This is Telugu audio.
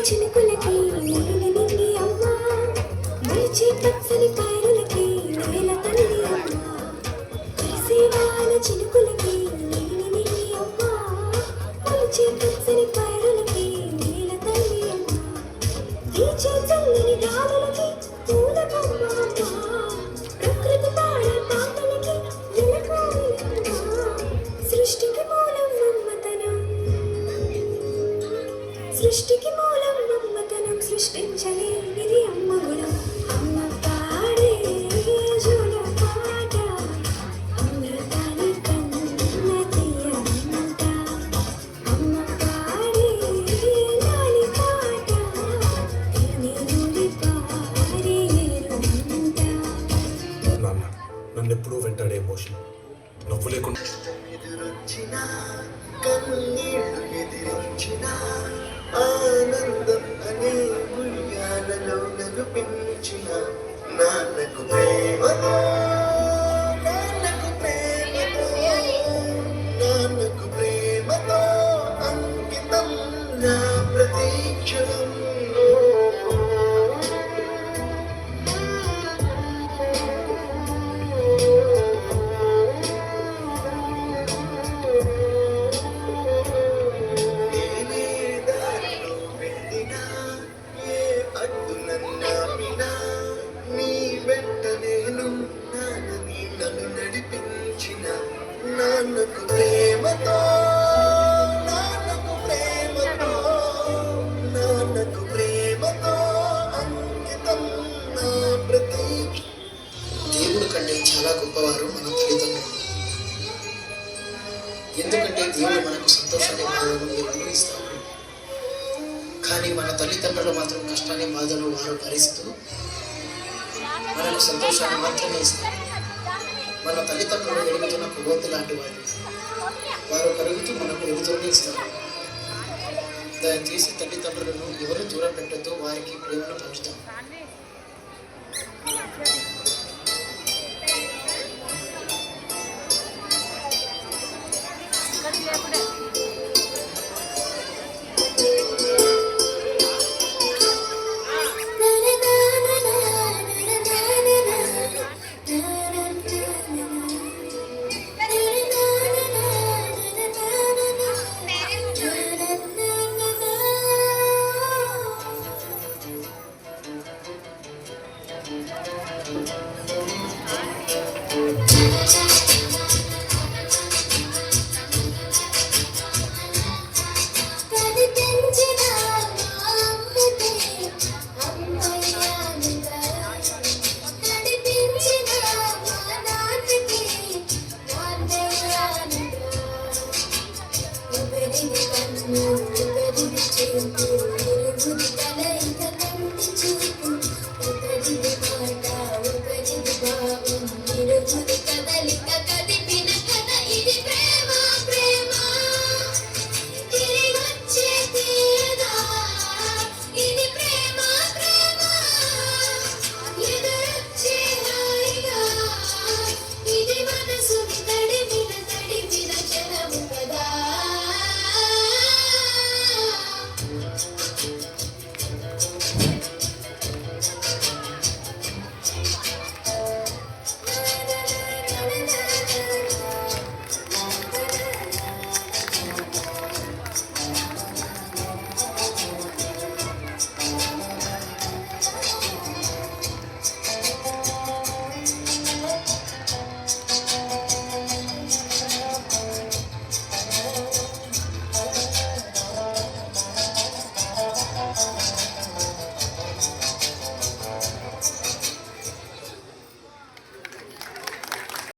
చినుకులకి నీలి నింగి అమ్మ మలిచి పచ్చని పైరులకి నేల తల్లి అమ్మ కురిసేవాల చినుకులకి నీలి నింగి అమ్మ మలిచి పచ్చని పైరులకి నేల తల్లి అమ్మ వీచే చల్లని గాలులకి పూల కొమ్మ అమ్మ ప్రకృతి పాడే పాటలకి నెలకొల్పమ్మ సృష్టికి మూలం మమ్మతనం సృష్టికి మూలం మమ్మతనం సృష్టించలేనిది అమ్మ గుణం అమ్మ పాడే జోల పాట అమృతాని కన్న తీయనంట అమ్మ పాడే లాలి పాట తేనెలూరి పారేరుంట. నాన్న నన్నెప్పుడూ వెంటాడే ఎమోషన్ నవ్వు లేకుండా ఎదురొచ్చినా కన్నీళ్ళు ఎదిరించినా ఆనందం అనే ఉయ్యాలలో నన్ను పెంచిన నాన్నకు ప్రేమతో నాన్నకు ప్రేమతో నాన్నకు ప్రేమతో అంకితం నా ప్రతీక్షణం. నాన్నకు ప్రేమతో నాన్నకు ప్రేమతో నాన్నకు ప్రేమతో అంకితం నా ప్రతీక్ష. దేవుడు కంటే చాలా గొప్పవారు మన తల్లిదండ్రులు. ఎందుకంటే దేవుడు మనకు సంతోషాన్ని బాధలు అనుభవిస్తాడు. కానీ మన తల్లిదండ్రులు మాత్రం కష్టాన్ని బాధలు వారు భరిస్తూ మనకు సంతోషాన్ని మాత్రమే ఇస్తారు. మన తల్లిదండ్రులు ఎదుగుతున్న కొవ్వొత్తి లాంటి వారు కరుగుతూ మనకు ఎదుగుతూనే ఇస్తారు. దయచేసి తల్లిదండ్రులను ఎవరు దూరం పెట్టద్దు, వారికి ప్రేమను పంచుతాం.